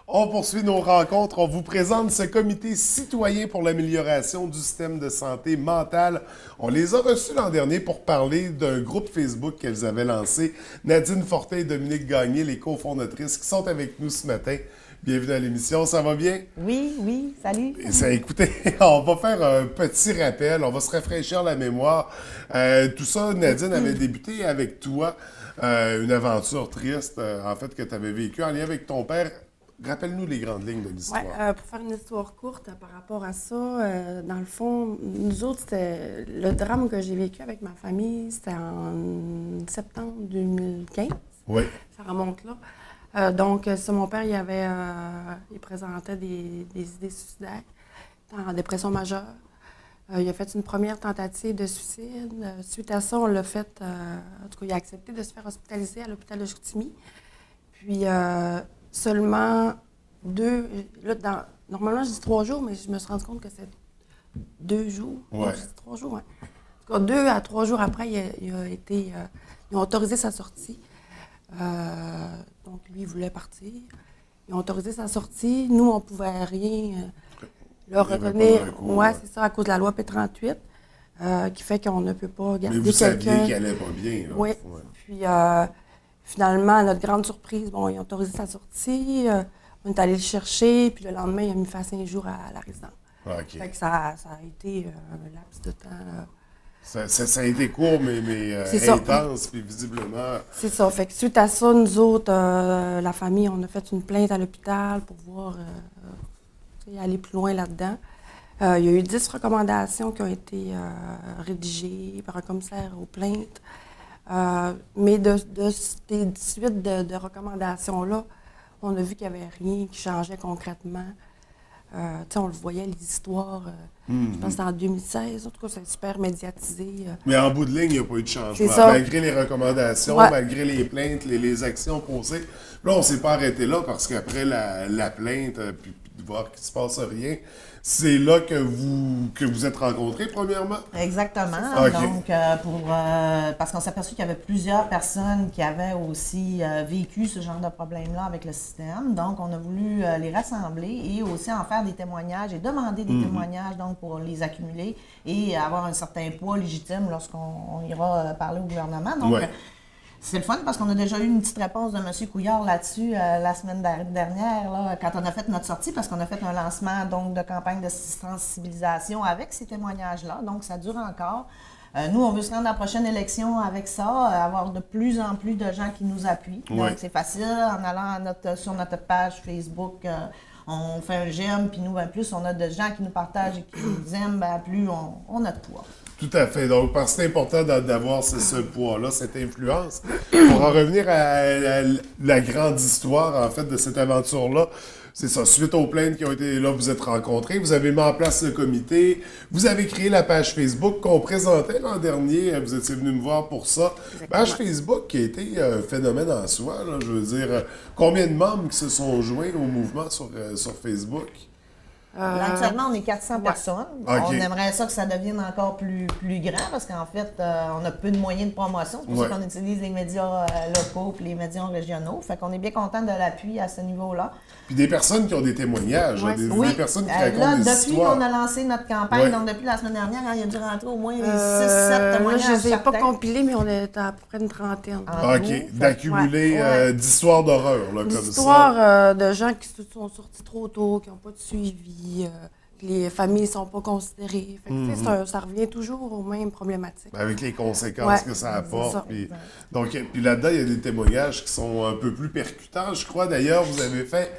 On poursuit nos rencontres. On vous présente ce comité citoyen pour l'amélioration du système de santé mentale. On les a reçus l'an dernier pour parler d'un groupe Facebook qu'elles avaient lancé. Nadine Fortin et Dominique Gagné, les cofondatrices, qui sont avec nous ce matin. Bienvenue à l'émission, ça va bien? Oui, salut. Et ça, écoutez, on va faire un petit rappel, on va se rafraîchir la mémoire. Tout ça, Nadine avait débuté avec toi une aventure triste, en fait, que tu avais vécue en lien avec ton père. Rappelle-nous les grandes lignes de l'histoire. Ouais, pour faire une histoire courte par rapport à ça, dans le fond, nous autres, c'était le drame que j'ai vécu avec ma famille, c'était en septembre 2015. Oui. Ça remonte là. Donc, ça, mon père, il présentait des idées suicidaires, en dépression majeure. Il a fait une première tentative de suicide. Suite à ça, on l'a fait, en tout cas, il a accepté de se faire hospitaliser à l'hôpital de Chicoutimi. Puis, seulement normalement, je dis 3 jours, mais je me suis rendu compte que c'est 2 jours. Ouais. Je dis 3 jours, ouais. En tout cas, 2 à 3 jours après, ils ont autorisé sa sortie. Donc, lui, il voulait partir. Ils ont autorisé sa sortie. Nous, on ne pouvait rien le retenir. Oui, c'est ça, à cause de la loi P38, qui fait qu'on ne peut pas garder quelqu'un. Mais vous saviez qu'il n'allait pas bien. Oui. Ouais. Puis, finalement, à notre grande surprise, bon, ils ont autorisé sa sortie. On est allé le chercher, puis le lendemain, il a mis fin 5 jours à la résidence. OK. Fait que ça a été un laps de temps. Ça a été court, mais intense, puis visiblement... C'est ça. Fait que suite à ça, nous autres, la famille, on a fait une plainte à l'hôpital pour voir aller plus loin là-dedans. Il y a eu 10 recommandations qui ont été rédigées par un commissaire aux plaintes. Mais de ces suites de recommandations-là, on a vu qu'il n'y avait rien qui changeait concrètement. On le voyait, les histoires, je pense que c'était en 2016, en tout cas, c'est super médiatisé. Mais en bout de ligne, il n'y a pas eu de changement. Malgré les recommandations, malgré les plaintes, les actions posées. Là, on ne s'est pas arrêté là parce qu'après la plainte, puis de voir qu'il ne se passe rien, c'est là que vous êtes rencontrés, premièrement? Exactement. Okay. Donc, parce qu'on s'est aperçu qu'il y avait plusieurs personnes qui avaient aussi vécu ce genre de problème-là avec le système. Donc, on a voulu les rassembler et aussi en faire des témoignages et demander des témoignages donc pour les accumuler et avoir un certain poids légitime lorsqu'on ira parler au gouvernement. Donc, c'est le fun parce qu'on a déjà eu une petite réponse de M. Couillard là-dessus la semaine dernière, là, quand on a fait notre sortie, parce qu'on a fait un lancement donc, de campagne de sensibilisation avec ces témoignages-là. Donc, ça dure encore. Nous, on veut se rendre à la prochaine élection avec ça, avoir de plus en plus de gens qui nous appuient. Donc, c'est facile. En allant sur notre page Facebook, on fait un j'aime, puis nous, plus on a de gens qui nous partagent et qui nous aiment, plus on a de poids. Tout à fait. Donc, parce que c'est important d'avoir ce poids-là, cette influence. Pour en revenir à la grande histoire, en fait, de cette aventure-là, c'est ça. Suite aux plaintes qui ont été là, vous êtes rencontrés, vous avez mis en place le comité, vous avez créé la page Facebook qu'on présentait l'an dernier. Vous étiez venu me voir pour ça. Exactement. Page Facebook qui a été un phénomène en soi. Là, je veux dire, combien de membres qui se sont joints au mouvement sur Facebook? Actuellement, on est 400 personnes. Okay. On aimerait ça que ça devienne encore plus grand parce qu'en fait, on a peu de moyens de promotion. C'est pour ça qu'on utilise les médias locaux et les médias régionaux. Fait qu'on est bien content de l'appui à ce niveau-là. Puis des personnes qui ont des témoignages, des personnes qui racontent des depuis histoires. Depuis qu'on a lancé notre campagne, donc depuis la semaine dernière, il y a dû rentrer au moins 6-7 témoignages. Je ne les ai pas compilés, mais on est à peu près une trentaine. OK. D'accumuler d'histoires d'horreur, là, comme ça. D'histoires de gens qui se sont sortis trop tôt, qui n'ont pas de suivi. Les familles ne sont pas considérées. Fait que, ça revient toujours aux mêmes problématiques. Avec les conséquences que ça apporte. Puis là-dedans, il y a des témoignages qui sont un peu plus percutants. Je crois d'ailleurs, vous avez fait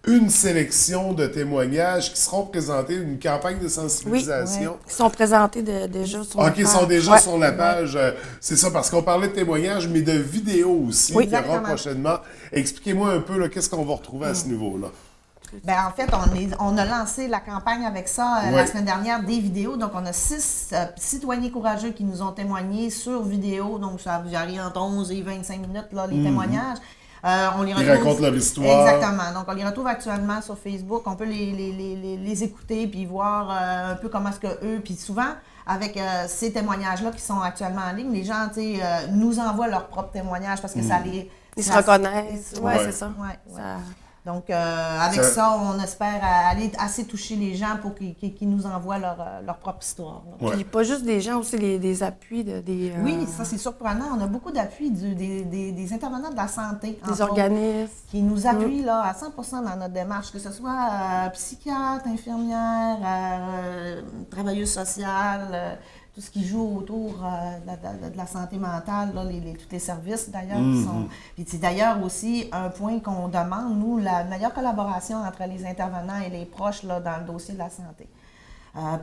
une sélection de témoignages qui seront présentés, une campagne de sensibilisation. Qui sont présentés déjà sur la page. Ils sont déjà sur la page. C'est ça, parce qu'on parlait de témoignages, mais de vidéos aussi, qui aura prochainement. Expliquez-moi un peu, qu'est-ce qu'on va retrouver à ce niveau-là? Bien, en fait, on a lancé la campagne avec ça la semaine dernière, des vidéos. Donc, on a 6 citoyens courageux qui nous ont témoigné sur vidéo. Donc, ça varie entre 11 et 25 minutes, là, les témoignages. On les retrouve, ils racontent leur histoire. Exactement. Donc, on les retrouve actuellement sur Facebook. On peut les écouter puis voir un peu comment est-ce que eux... Puis souvent, avec ces témoignages-là qui sont actuellement en ligne, les gens, nous envoient leurs propres témoignages parce que ça les... Ils se reconnaissent. Oui, c'est ça. Donc, avec ça, on espère aller assez toucher les gens pour qu'ils nous envoient leur propre histoire. Ouais. Puis pas juste des gens, aussi des appuis, des... Oui, ça c'est surprenant. On a beaucoup d'appui des intervenants de la santé. des organismes. Qui nous appuient là, à 100% dans notre démarche, que ce soit psychiatre, infirmière, travailleuse sociale, tout ce qui joue autour de la santé mentale, là, tous les services d'ailleurs qui sont. Puis c'est d'ailleurs aussi un point qu'on demande, nous, la meilleure collaboration entre les intervenants et les proches là, dans le dossier de la santé.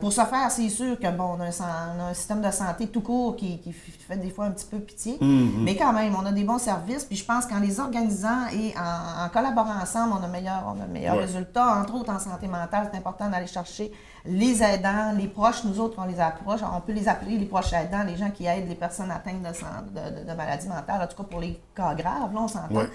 Pour ce faire, c'est sûr que bon, on a un système de santé tout court qui fait des fois un petit peu pitié, mais quand même, on a des bons services. Puis je pense qu'en les organisant et en collaborant ensemble, on a meilleur résultat. Entre autres, en santé mentale, c'est important d'aller chercher les aidants, les proches. Nous autres, on les approche. On peut les appeler les proches aidants, les gens qui aident les personnes atteintes de maladies mentales, en tout cas pour les cas graves, là, on s'entend. Ouais.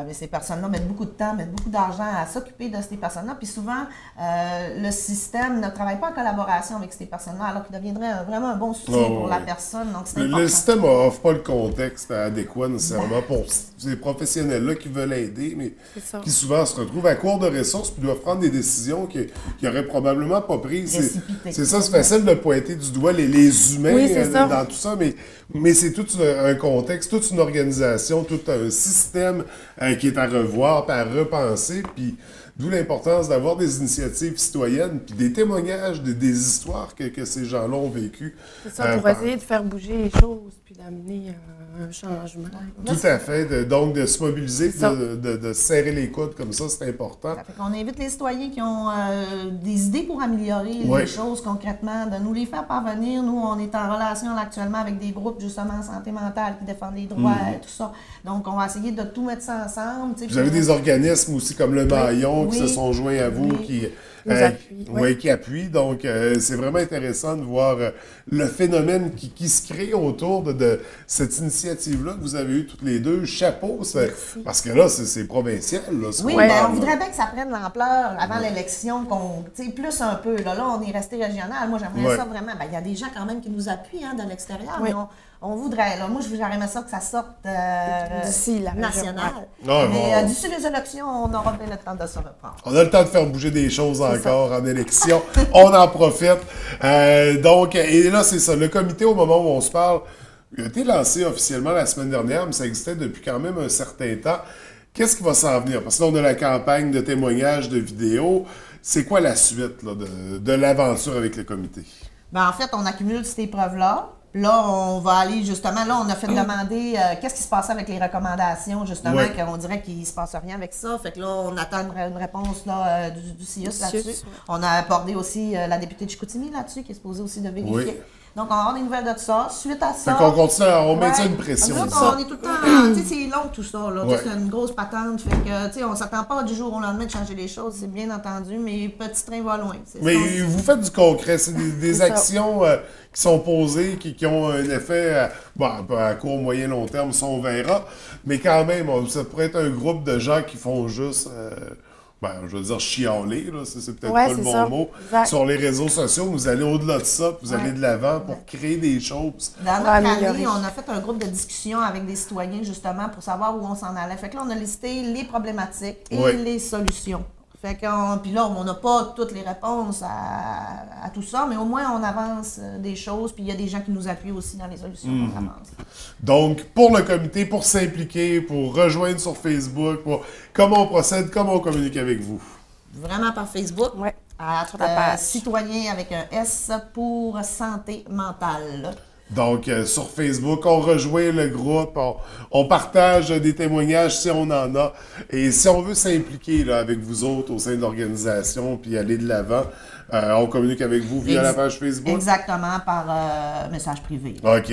Mais ces personnes-là mettent beaucoup de temps, mettent beaucoup d'argent à s'occuper de ces personnes-là. Puis souvent, le système ne travaille pas en collaboration avec ces personnes-là, alors qu'il deviendrait vraiment un bon soutien pour la personne. Donc, c'est important. Le système n'offre pas le contexte adéquat nécessairement pour ces professionnels-là qui veulent aider, mais qui souvent se retrouvent à court de ressources puis doivent prendre des décisions qu'ils n'auraient probablement pas prises. C'est ça, c'est facile de pointer du doigt les humains dans tout ça, mais c'est tout un contexte, toute une organisation, tout un système qui est à revoir, puis à repenser, puis d'où l'importance d'avoir des initiatives citoyennes, puis des témoignages, des histoires que ces gens-là ont vécues. C'est ça, pour essayer de faire bouger les choses, puis d'amener un changement. Tout à fait. Donc, de se mobiliser, de serrer les coudes comme ça, c'est important. On invite les citoyens qui ont des idées pour améliorer les choses concrètement, de nous les faire parvenir. Nous, on est en relation là, actuellement avec des groupes, justement, en santé mentale, qui défendent les droits et tout ça. Donc, on va essayer de tout mettre ça ensemble. Vous avez des organismes aussi comme le Maillon qui se sont joints à vous, qui appuient. Donc, c'est vraiment intéressant de voir le phénomène qui se crée autour de cette initiative-là que vous avez eue toutes les deux. Chapeau, parce que là, c'est provincial. Là, on voudrait bien que ça prenne l'ampleur avant l'élection, plus un peu. Là, on est resté régional. Moi, j'aimerais ça vraiment. Il y a des gens quand même qui nous appuient de l'extérieur, mais on voudrait. Là, moi, j'aurais aimé ça que ça sorte d'ici la nationale. Mais d'ici les élections, on aura bien le temps de se reprendre. On a le temps de faire bouger des choses encore en élection. On en profite. Donc, et là, c'est ça. Le comité, au moment où on se parle, il a été lancé officiellement la semaine dernière, mais ça existait depuis quand même un certain temps. Qu'est-ce qui va s'en venir? Parce que là, on a la campagne de témoignages, de vidéos. C'est quoi la suite là, de l'aventure avec le comité? En fait, on accumule cette épreuve-là. Là, on va aller justement, là, on a fait demander qu'est-ce qui se passait avec les recommandations, justement, qu'on dirait qu'il ne se passe rien avec ça. Fait que là, on attend une réponse là, du CIUS là-dessus. On a abordé aussi la députée de Chicoutimi là-dessus, qui est supposée aussi de vérifier. Donc, on va avoir des nouvelles de ça. Suite à ça... Fait qu'on continue, on maintient une pression. On est tout le temps... Tu sais, c'est long tout ça, là. C'est une grosse patente. Fait que, tu sais, on s'attend pas du jour au lendemain de changer les choses, c'est bien entendu, mais petit train va loin. Mais vous faites du concret, c'est des actions qui sont posées, qui ont un effet à court, moyen, long terme, ça on verra. Mais quand même, ça pourrait être un groupe de gens qui font juste... je veux dire chialer, là, c'est peut-être pas le bon mot. Sur les réseaux sociaux, vous allez au-delà de ça, vous allez de l'avant pour créer des choses. Dans notre année, on a fait un groupe de discussion avec des citoyens, justement, pour savoir où on s'en allait. Fait que là, on a listé les problématiques et les solutions. Fait que, puis là, on n'a pas toutes les réponses à tout ça, mais au moins, on avance des choses, puis il y a des gens qui nous appuient aussi dans les solutions qu'on avance. Donc, pour le comité, pour s'impliquer, pour rejoindre sur Facebook, comment on procède, comment on communique avec vous? Vraiment par Facebook, citoyen avec un S pour santé mentale. Donc, sur Facebook, on rejoint le groupe, on partage des témoignages si on en a. Et si on veut s'impliquer là, avec vous autres au sein de l'organisation puis aller de l'avant, on communique avec vous via la page Facebook? Exactement, par message privé. OK.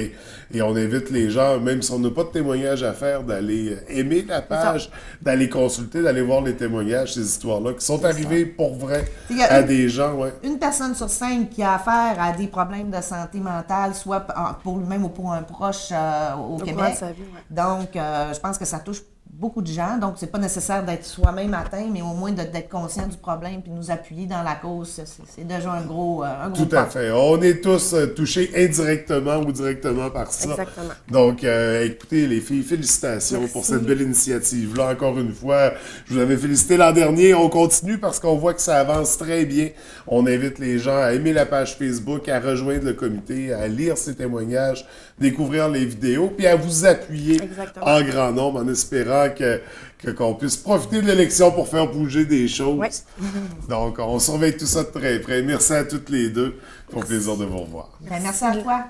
Et on invite les gens, même si on n'a pas de témoignage à faire, d'aller aimer la page, d'aller consulter, d'aller voir les témoignages, ces histoires-là, qui sont arrivées pour vrai à des gens. Une personne sur 5 qui a affaire à des problèmes de santé mentale, soit pour lui-même ou pour un proche au Québec. Donc, je pense que ça touche beaucoup de gens. Donc, c'est pas nécessaire d'être soi-même atteint, mais au moins d'être conscient du problème puis de nous appuyer dans la cause. C'est déjà un gros Tout à fait. On est tous touchés indirectement ou directement par ça. Exactement. Donc, écoutez, les filles, félicitations Merci. pour cette belle initiative-là. Encore une fois, je vous avais félicité l'an dernier. On continue parce qu'on voit que ça avance très bien. On invite les gens à aimer la page Facebook, à rejoindre le comité, à lire ces témoignages, découvrir les vidéos, puis à vous appuyer Exactement. en grand nombre en espérant qu'on puisse profiter de l'élection pour faire bouger des choses. Ouais. Donc, on surveille tout ça de très près. Merci à toutes les deux. Au plaisir de vous revoir. Ben, merci à toi.